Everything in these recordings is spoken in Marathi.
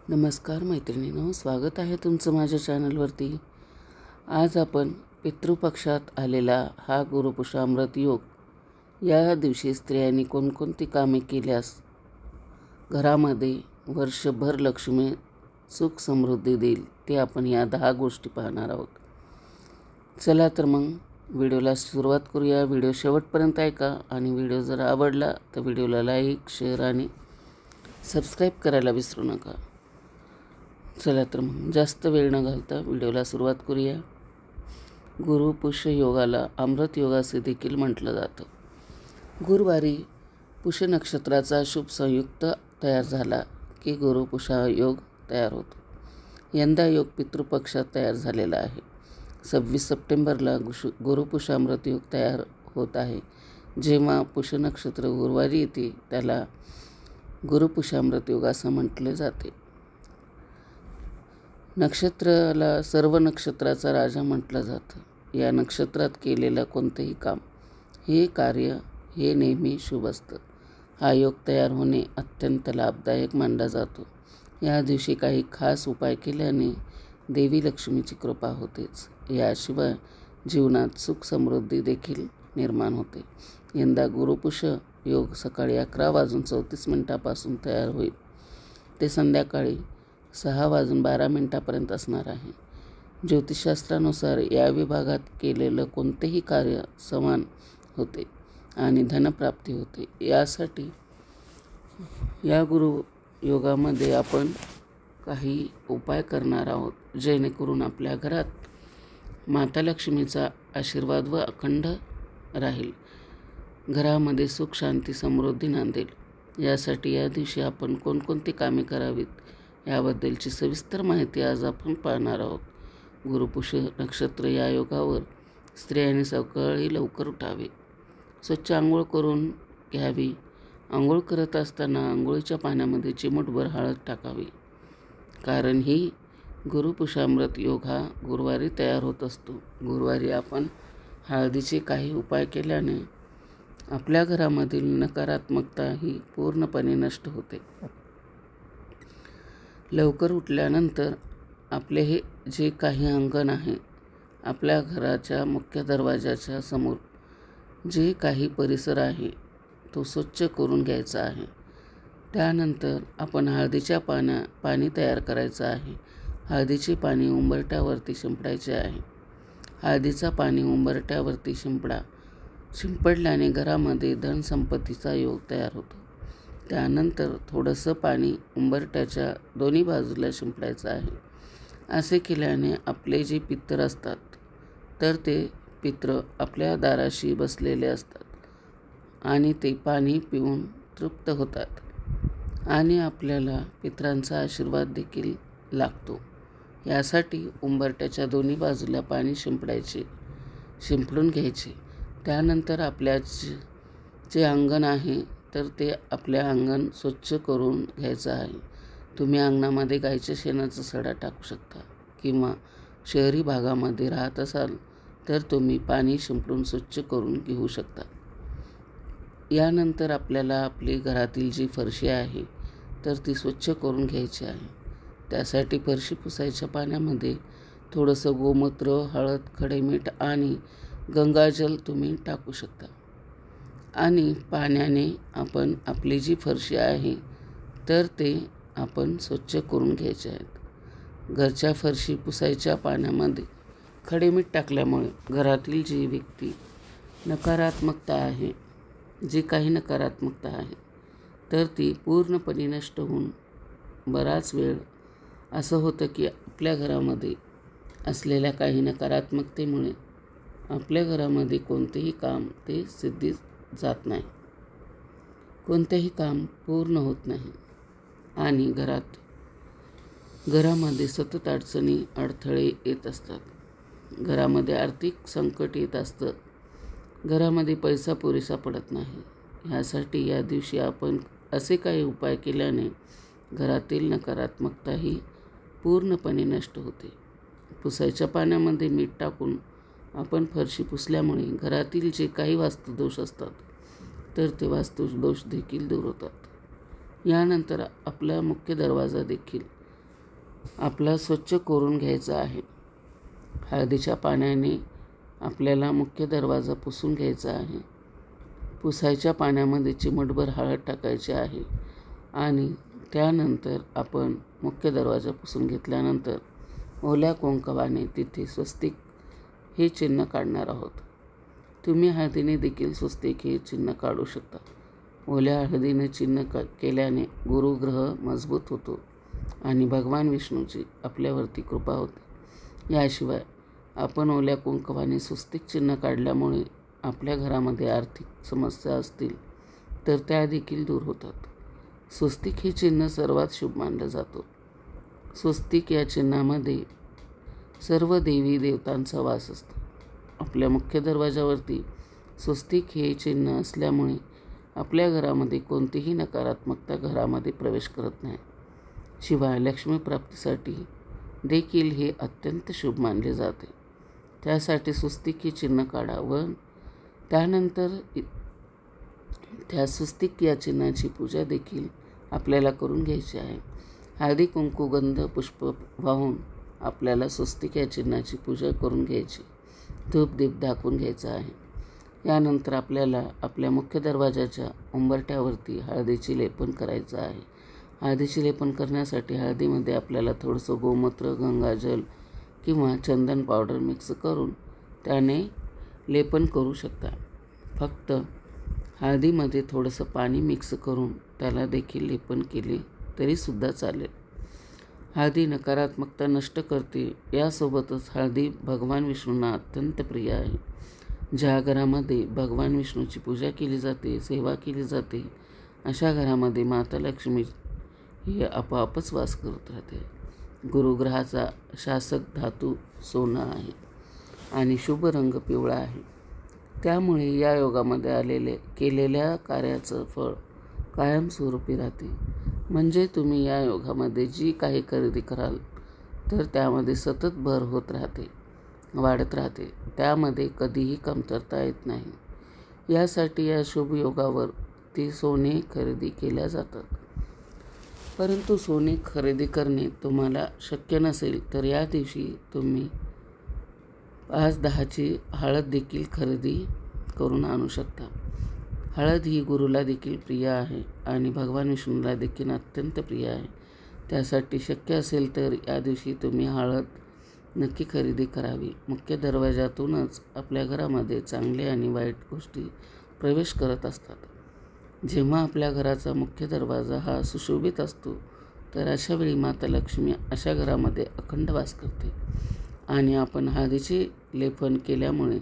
नमस्कार मैत्रिणींनो, स्वागत आहे तुमचं माझ्या चॅनलवरती. आज आपण पितृपक्षात आलेला हा गुरुपुषामृत योग या दिवशी स्त्रियांनी कोणकोणती कामे केल्यास घरामध्ये वर्षभर लक्ष्मी सुख समृद्धी देईल ते आपण या 10 गोष्टी पाहणार आहोत. चला तर मग व्हिडिओला सुरुवात करूया. व्हिडिओ शेवटपर्यंत ऐका आणि व्हिडिओ जर आवडला तर व्हिडिओला लाईक, शेअर आणि सबस्क्राईब करायला विसरू नका. चला तर मग जास्त वेळ न घालता व्हिडिओला सुरुवात करूया. गुरुपुष्य योगाला अमृत योग असे देखील म्हटलं जातं. गुरुवारी पुष्य नक्षत्राचा शुभ संयुक्त तयार झाला की गुरुपुषा योग तयार होतो. यंदा योग पितृपक्षात तयार झालेला आहे. 26 सप्टेंबरला गुरुपुषामृत योग तयार होत आहे. जेव्हा पुष्य नक्षत्र गुरुवारी येते त्याला गुरुपुषामृत योग असं म्हटले जाते. नक्षत्राला सर्व नक्षत्राचा राजा म्हटलं जातं. या नक्षत्रात केलेलं कोणतेही काम, हे कार्य हे नेहमी शुभ असतं. हा योग तयार होणे अत्यंत लाभदायक मानला जातो. या दिवशी काही खास उपाय केल्याने देवी लक्ष्मीची कृपा होतेच. याशिवाय जीवनात सुख समृद्धी देखील निर्माण होते. यंदा गुरुपुष्य योग सकाळी 11:34 तयार होईल ते संध्याकाळी 6:12 असणार आहे. ज्योतिषशास्त्रानुसार या विभागात केलेलं कोणतेही कार्य समान होते आणि धनप्राप्ती होते. यासाठी या गुरुयोगामध्ये आपण काही उपाय करणार आहोत, जेणेकरून आपल्या घरात माता लक्ष्मीचा आशीर्वाद व अखंड राहील. घरामध्ये सुख, शांती, समृद्धी नांदेल. यासाठी या दिवशी आपण कोणकोणती कामे करावीत याबद्दलची सविस्तर माहिती आज आपण पाहणार आहोत. गुरुपुष्य नक्षत्र या योगावर स्त्रियांनी सकाळी लवकर उठावे, स्वच्छ आंघोळ करून घ्यावी. आंघोळ करत असताना आंघोळीच्या पाण्यामध्ये चिमूटभर हळद टाकावी, कारण ही गुरुपुषामृत योग हा गुरुवारी तयार होत असतो. गुरुवारी आपण हळदीचे काही उपाय केल्याने आपल्या घरामधील नकारात्मकता ही पूर्णपणे नष्ट होते. लवकर उठल्यानंतर आपले हे जे काही अंगण आहे, आपल्या घराच्या मुख्य दरवाजाच्या समोर जे काही परिसर आहे तो स्वच्छ करून घ्यायचा आहे. त्यानंतर आपण हळदीच्या पाणी तयार करायचं आहे. हळदीचे पाणी उंबरठ्यावरती शिंपडायचे आहे. हळदीचा पाणी उंबरठ्यावरती शिंपडल्याने घरामध्ये धनसंपत्तीचा योग तयार होतो. त्यानंतर थोडंसं पाणी उंबरठ्याच्या दोन्ही बाजूला शिंपडायचं आहे. असे केल्याने आपले जे पितर असतात तर ते पितर आपल्या दाराशी बसलेले असतात आणि ते पाणी पिऊन तृप्त होतात आणि आपल्याला पितरांचा आशीर्वाद देखील लागतो. यासाठी उंबरठ्याच्या दोन्ही बाजूला पाणी शिंपडून घ्यायचे. त्यानंतर आपल्या जे अंगण आहे तर ते आपल्या अंगण स्वच्छ करून घ्यायचं आहे. तुम्ही अंगणामध्ये गाईच्या शेणाचा सडा टाकू शकता किंवा शहरी भागामध्ये राहत असाल तर तुम्ही पाणी शिंपडून स्वच्छ करून घेऊ शकता. यानंतर आपल्याला आपली घरातील जी फरशी आहे तर ती स्वच्छ करून घ्यायची आहे. त्यासाठी फरशी पुसायच्या पाण्यामध्ये थोडंसं गोमूत्र, हळद, खडे मीठ आणि गंगाजल तुम्ही टाकू शकता आणि पाण्याने आपण आपली जी फरशी आहे तर ते आपण स्वच्छ करून घ्यायचे आहेत. घरच्या फरशी पुसायच्या पाण्यामध्ये खडे मीठ टाकल्यामुळे घरातील जी व्यक्ती नकारात्मकता आहे, जी काही नकारात्मकता आहे तर ती पूर्णपणे नष्ट होऊन बराच वेळ असं होतं की आपल्या घरामध्ये असलेल्या काही नकारात्मकतेमुळे आपल्या घरामध्ये कोणतेही काम ते सिद्धीस जात नाही, कोणतेही काम पूर्ण होत नाही आणि घरामध्ये सतत अडचणी, अडथळे येत असतात. घरामध्ये आर्थिक संकट येत असतं. घरामध्ये पैसा पुरेसा पडत नाही. ह्यासाठी या दिवशी आपण असे काही उपाय केल्याने घरातील नकारात्मकता ही पूर्णपणे नष्ट होते. पुसायच्या पाण्यामध्ये मीठ टाकून आपण फरशी पुसल्यामुळे घरातील जे काही वास्तुदोष असतात तर ते वास्तुदोष देखील दूर होतात. यानंतर आपला मुख्य दरवाजा देखील आपला स्वच्छ करून घ्यायचा आहे. हळदीच्या पाण्याने आपल्याला मुख्य दरवाजा पुसून घ्यायचा आहे. पुसायच्या पाण्यामध्ये चिमटभर हळद टाकायची आहे आणि त्यानंतर आपण मुख्य दरवाजा पुसून घेतल्यानंतर ओल्या कुंकवाने तिथे स्वस्तिक हे चिन्ह काढणार आहोत. तुम्ही हळदीने देखील स्वस्तिक हे चिन्ह काढू शकता. ओल्या हळदीने चिन्ह केल्याने गुरुग्रह मजबूत होतो आणि भगवान विष्णूची आपल्यावरती कृपा होते. याशिवाय आपण ओल्या कुंकवाने स्वस्तिक चिन्ह काढल्यामुळे आपल्या घरामध्ये आर्थिक समस्या असतील तर त्या देखील दूर होतात. स्वस्तिक हे चिन्ह सर्वात शुभ मानलं जातं. स्वस्तिक या चिन्हामध्ये सर्व देवी देवतांचा वास असतो. आपल्या मुख्य दरवाजावरती स्वस्तिक हे चिन्ह असल्यामुळे आपल्या घरामध्ये कोणतीही नकारात्मकता घरामध्ये प्रवेश करत नाही. शिवाय लक्ष्मीप्राप्तीसाठी देखील हे अत्यंत शुभ मानले जाते. त्यासाठी स्वस्तिक हे चिन्ह काढा व त्यानंतर त्या स्वस्तिक या चिन्हाची पूजा देखील आपल्याला करून घ्यायची आहे. हळदी कुंकू गंध पुष्प वाहून आपल्याला स्वस्तिक या चिन्हाची पूजा करून घ्यायची. धूप दीप दाखवून घ्यायचा आहे. यानंतर आपल्याला आपल्या मुख्य दरवाजाच्या उंबरठ्यावरती हळदीचे लेपन करायचं आहे. हळदीचे लेपन करण्यासाठी हळदीमध्ये आपल्याला थोडंसं गोमूत्र, गंगाजल किंवा चंदन पावडर मिक्स करून त्याने लेपन करू शकता. फक्त हळदीमध्ये थोडंसं पाणी मिक्स करून त्याला देखील लेपन केले तरीसुद्धा चालेल. हळदी नकारात्मकता नष्ट करते. यासोबतच हळदी भगवान विष्णूंना अत्यंत प्रिय आहे. ज्या घरामध्ये भगवान विष्णूची पूजा केली जाते, सेवा केली जाते, अशा घरामध्ये माता लक्ष्मी ही आपोआपच वास करत राहते. गुरुग्रहाचा शासक धातू सोनं आहे आणि शुभ रंग पिवळा आहे. त्यामुळे या योगामध्ये केलेल्या कार्याचं फळ कायमस्वरूपी राहते. म्हणजे तुम्ही या योगामध्ये जी काही खरेदी कराल तर त्यामध्ये सतत भर होत राहते, वाढत राहते. त्यामध्ये कधीही कमतरता येत नाही. यासाठी या शुभ योगावर ती सोने खरेदी केल्या जातात. परंतु सोने खरेदी करणे तुम्हाला शक्य नसेल तर या दिवशी तुम्ही 5-10ची हळद देखील खरेदी करून आणू शकता. हळद ही गुरुला देखील प्रिय आहे आणि भगवान विष्णूला देखील अत्यंत प्रिय आहे. त्यासाठी शक्य असेल तर या दिवशी तुम्ही हळद नक्की खरेदी करावी. मुख्य दरवाजातूनच आपल्या घरामध्ये चांगले आणि वाईट गोष्टी प्रवेश करत असतात. जेव्हा आपल्या घराचा मुख्य दरवाजा हा सुशोभित असतो तर अशा वेळी माता लक्ष्मी अशा घरामध्ये अखंड वास करते आणि आपण हळदीचे लेपन केल्यामुळे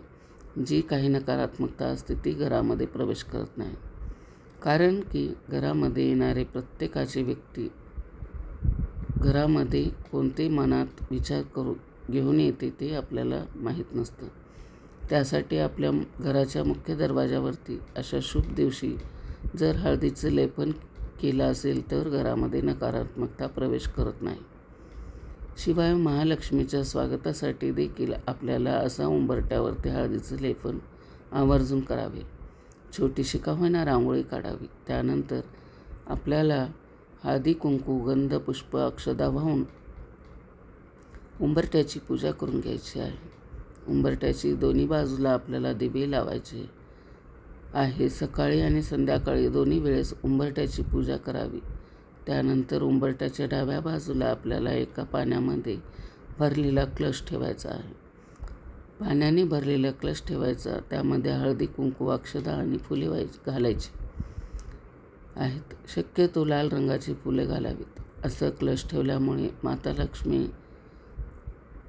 जी काही नकारात्मकता असते ती घरामध्ये प्रवेश करत नाही. कारण की घरामध्ये येणारे प्रत्येकाची व्यक्ती घरामध्ये कोणते मनात विचार घेऊन येते ते आपल्याला माहीत नसतं. त्यासाठी आपल्या घराच्या मुख्य दरवाजावरती अशा शुभ दिवशी जर हळदीचं लेपन केलं असेल तर घरामध्ये नकारात्मकता प्रवेश करत नाही. शिवाय महालक्ष्मीच्या स्वागतासाठी देखील आपल्याला असा उंबरठ्यावरती हळदीचं लेपन आवर्जून करावे. छोटीशी का होईना रांगोळी काढावी. त्यानंतर आपल्याला हळदी कुंकू गंध पुष्प अक्षदा वाहून उंबरठ्याची पूजा करून घ्यायची आहे. उंबरठ्याची दोन्ही बाजूला आपल्याला दिवे लावायचे आहे. सकाळी आणि संध्याकाळी दोन्ही वेळेस उंबरठ्याची पूजा करावी. त्यानंतर उंबरठ्याच्या डाव्या बाजूला आपल्याला एका पाण्यामध्ये भरलेला कलश ठेवायचा आहे. पाण्याने भरलेला कलश ठेवायचा. त्यामध्ये हळदी कुंकू अक्षदा आणि फुले घालायची आहेत. शक्यतो लाल रंगाची फुले घालावीत. असं कलश ठेवल्यामुळे माता लक्ष्मी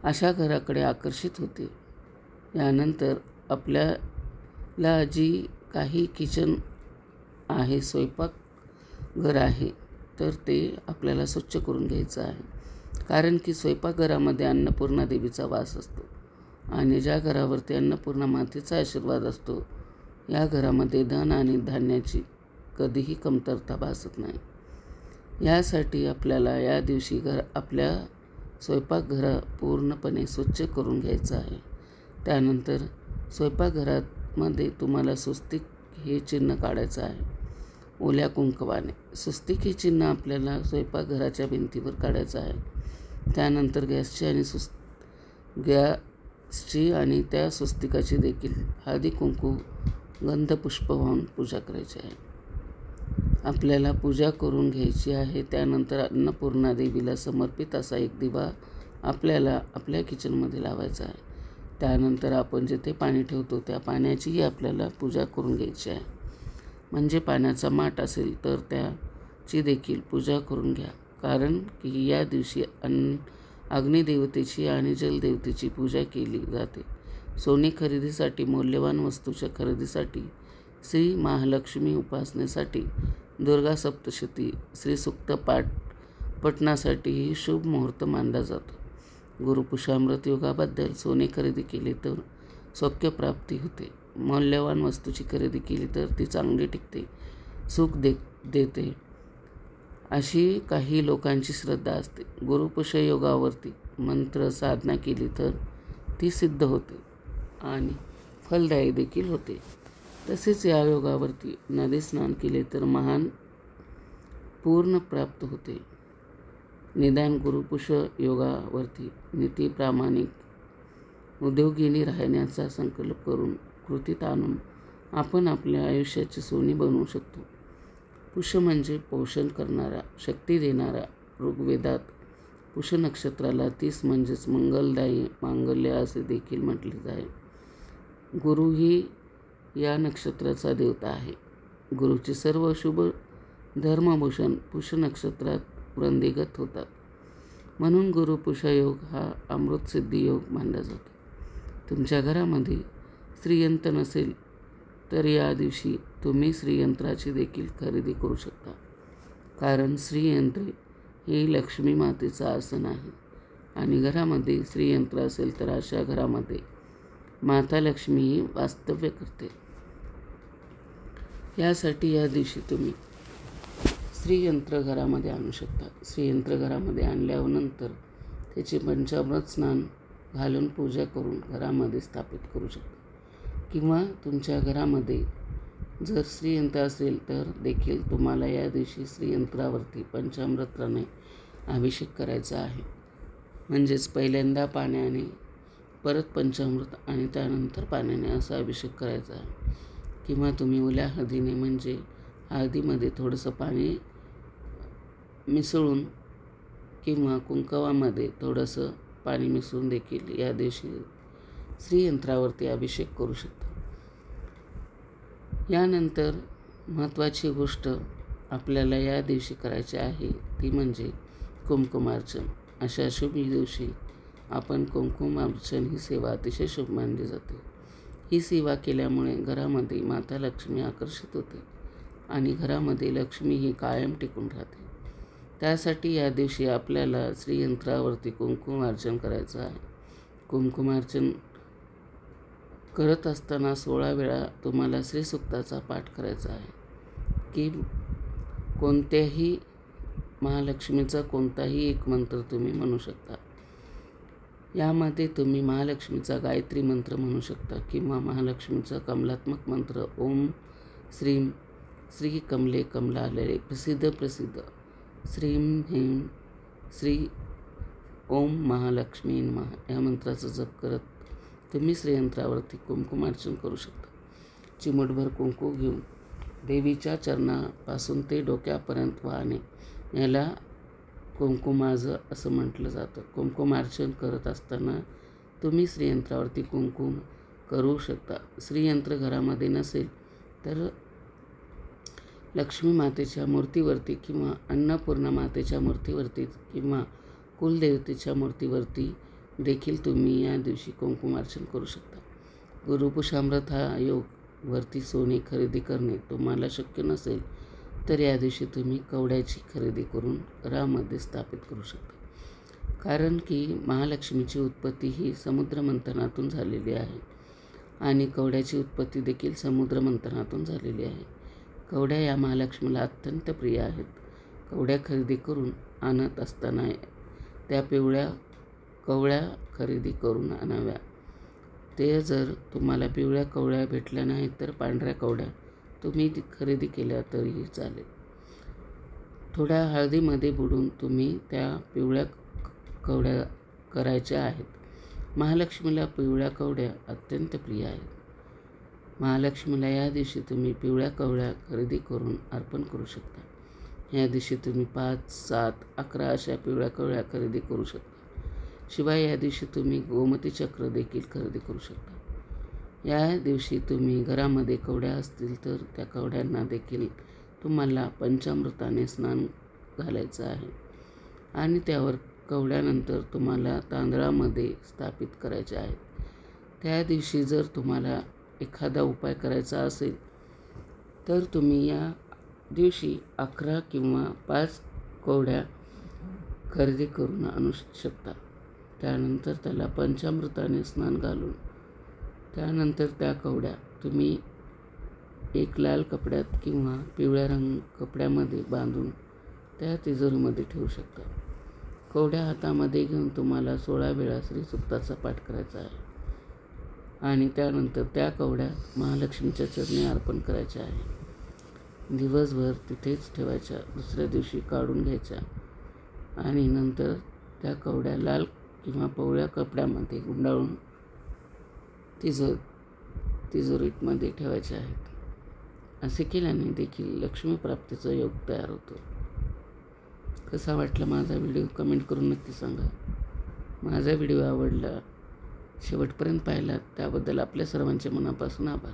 अशा घराकडे आकर्षित होते. यानंतर आपल्याला जी काही किचन आहे, स्वयंपाकघर आहे, तर ते आपल्याला स्वच्छ करून घ्यायचं आहे. कारण की स्वयंपाकघरामध्ये अन्नपूर्णा देवीचा वास असतो आणि ज्या घरावरती अन्नपूर्णा मातेचा आशीर्वाद असतो या घरामध्ये धन आणि धान्याची कधीही कमतरता भासत नाही. यासाठी आपल्याला या दिवशी आपल्या स्वयंपाकघर पूर्णपणे स्वच्छ करून घ्यायचं आहे. त्यानंतर स्वयंपाकघरामध्ये तुम्हाला स्वस्तिक हे चिन्ह काढायचं आहे ओल्या कुंकवाने. स्वस्तिक हे चिन्ह आपल्याला स्वयंपाकघराच्या भिंतीवर काढायचं आहे. त्यानंतर गॅसची आणि त्या स्वस्तिकाची देखील हळदी कुंकू गंधपुष्प वाहून पूजा करायची आहे. आपल्याला पूजा करून घ्यायची आहे. त्यानंतर अन्नपूर्णा देवीला समर्पित असा एक दिवा आपल्याला आपल्या किचनमध्ये लावायचा आहे. त्यानंतर आपण जिथे पाणी ठेवतो त्या पाण्याचीही आपल्याला पूजा करून घ्यायची आहे. म्हणजे पाण्याचा माठ असेल तर त्याची देखील पूजा करून घ्या. कारण की या दिवशी अग्निदेवतेची आणि जलदेवतेची पूजा केली जाते. सोने खरेदीसाठी, मौल्यवान वस्तूच्या खरेदीसाठी, श्री महालक्ष्मी उपासनेसाठी, दुर्गा सप्तशती, श्रीसूक्त पठणासाठीही शुभ मुहूर्त मानला जातो. गुरुपुषामृत योगाबद्दल सोने खरेदी केली तर सौख्यप्राप्ती होते. मौल्यवान वस्तूची खरेदी केली तर ती चांगली टिकते, सुख देते, अशी काही लोकांची श्रद्धा असते. गुरुपुष योगावरती मंत्र साधना केली तर ती सिद्ध होते आणि फलदायी देखील होते. तसेच या योगावरती नदी स्नान केले तर महान पूर्ण प्राप्त होते. निदान गुरुपुष योगावरती नीती प्रामाणिक उद्योगिनी राहण्याचा संकल्प करून कृतीत आणून आपण आपल्या आयुष्याची सोनी बनवू शकतो. पुष म्हणजे पोषण करणारा, शक्ती देणारा. ऋग्वेदात पुष नक्षत्राला 30 म्हणजेच मंगलदायी, मांगल्य असे देखील म्हटले जाते. गुरु ही या नक्षत्राचा देवता आहे. गुरुचे सर्व शुभ धर्मभूषण पुष नक्षत्रात वृद्धिंगत होतात. म्हणून गुरुपुष योग हा अमृतसिद्धी योग मानला जातो. तुमच्या घरामध्ये श्रीयंत्र नसेल तर या दिवशी तुम्ही श्रीयंत्राची देखील खरेदी करू शकता. कारण श्रीयंत्र हे लक्ष्मी मातेचं आसन आहे आणि घरामध्ये श्रीयंत्र असेल तर अशा घरामध्ये माता लक्ष्मी ही वास्तव्य करते. यासाठी या दिवशी तुम्ही श्रीयंत्र घरामध्ये आणू शकता. श्रीयंत्र घरामध्ये आणल्यानंतर त्याचे पंचामृत स्नान घालून पूजा करून घरामध्ये स्थापित करू शकता. किंवा तुमच्या घरामध्ये जर श्रीयंत्र असेल तर देखील तुम्हाला या दिवशी श्रीयंत्रावरती पंचामृताने अभिषेक करायचा आहे. म्हणजेच पहिल्यांदा पाण्याने, परत पंचामृत आणि त्यानंतर पाण्याने असा अभिषेक करायचा आहे. किंवा तुम्ही ओल्या हळदीने म्हणजे हळदीमध्ये थोडंसं पाणी मिसळून किंवा कुंकवामध्ये थोडंसं पाणी मिसळून देखील या दिवशी श्रीयंत्रावरती अभिषेक करू शकता. यानंतर महत्त्वाची गोष्ट आपल्याला या दिवशी करायची आहे ती म्हणजे कुंकुमार्चन. अशा शुभ दिवशी आपण कुंकुमार्चन ही सेवा अतिशय शुभ मानली जाते. ही सेवा केल्यामुळे घरामध्ये माता लक्ष्मी आकर्षित होते आणि घरामध्ये लक्ष्मी ही कायम टिकून राहते. त्यासाठी या दिवशी आपल्याला श्रीयंत्रावरती कुंकुमार्चन करायचं आहे. कुंकुमार्चन करत असताना 16 वेळा तुम्हाला श्रीसूक्ताचा पाठ करायचा आहे. की कोणत्याही महालक्ष्मीचा कोणताही एक मंत्र तुम्ही म्हणू शकता. यामध्ये तुम्ही महालक्ष्मीचा गायत्री मंत्र म्हणू शकता किंवा महालक्ष्मीचा कमलात्मक मंत्र ओम श्रीम श्री कमले कमलालये प्रसिद्ध श्रीं ह्रीं श्री ओम महालक्ष्मी नमः या मंत्राचा जप करत तुम्ही श्रीयंत्रावरती कुंकुमार्चन करू शकता. चिमूटभर कुंकू घेऊन देवीच्या चरणापासून ते डोक्यापर्यंत वाहणे याला कुंकुमार्चन असं म्हटलं जातं. कुंकुमार्चन करत असताना तुम्ही श्रीयंत्रावरती कुंकुम करू शकता. श्रीयंत्र घरामध्ये नसेल तर लक्ष्मी मातेच्या मूर्तीवरती किंवा अन्नपूर्णा मातेच्या मूर्तीवरती किंवा कुलदेवतेच्या मूर्तीवरती देखील तुम्ही या दिवशी कुंकुमार्चन करू शकता. गुरुपुषामृत हा योग वरती सोने खरेदी करणे तुम्हाला शक्य नसेल तर या दिवशी तुम्ही कवड्याची खरेदी करून घरामध्ये स्थापित करू शकता. कारण की महालक्ष्मीची उत्पत्ती ही समुद्रमंथनातून झालेली आहे आणि कवड्याची उत्पत्ती देखील समुद्रमंथनातून झालेली आहे. कवड्या या महालक्ष्मीला अत्यंत प्रिय आहेत. कवड्या खरेदी करून आणत असताना त्या पिवळ्या कवड्या खरेदी करून आणाव्या. ते जर तुम्हाला पिवळ्या कवड्या भेटल्या नाहीत तर पांढऱ्या कवड्या तुम्ही खरेदी केल्या तरीही चालेल. थोड्या हळदीमध्ये बुडून तुम्ही त्या पिवळ्या कवड्या करायच्या आहेत. महालक्ष्मीला पिवळ्या कवड्या अत्यंत प्रिय आहेत. महालक्ष्मीला या दिवशी तुम्ही पिवळ्या कवड्या खरेदी करून अर्पण करू शकता. या दिवशी तुम्ही 5, 7, 11 अशा पिवळ्या कवड्या खरेदी करू शकता. शिवाय या दिवशी तुम्ही गोमती चक्र देखील खरेदी करू शकता. या दिवशी तुम्ही घरामध्ये कवड्या असतील तर त्या कवड्यांना देखील तुम्हाला पंचामृताने स्नान घालायचं आहे आणि त्यावर कवड्यानंतर तुम्हाला तांदळामध्ये स्थापित करायचे आहेत. त्या दिवशी जर तुम्हाला एखादा उपाय करायचा असेल तर तुम्ही या दिवशी 11 किंवा 5 कवड्या खरेदी करून आणू शकता. त्यानंतर त्याला पंचामृताने स्नान घालून त्यानंतर त्या कवड्या तुम्ही एक लाल कपड्यात किंवा पिवळ्या कपड्यामध्ये बांधून त्या तिजोरीमध्ये ठेवू शकता. कवड्या हातामध्ये घेऊन तुम्हाला 16 वेळा श्रीसूक्ताचा पाठ करायचा आहे आणि त्यानंतर त्या कवड्या महालक्ष्मीच्या चरणी अर्पण करायच्या आहे. दिवसभर तिथेच ठेवायच्या. दुसऱ्या दिवशी काढून घ्यायच्या आणि नंतर त्या कवड्या लाल किंवा पिवळ्या कपड्यामध्ये गुंडाळून तिजोरीमध्ये ठेवायच्या आहेत. असे केल्याने देखील लक्ष्मीप्राप्तीचा योग तयार होतो. कसा वाटला माझा व्हिडिओ कमेंट करून नक्की सांगा. माझा व्हिडिओ आवडला शेवटपर्यंत पाहिला त्याबद्दल आपल्या सर्वांचे मनापासून आभार.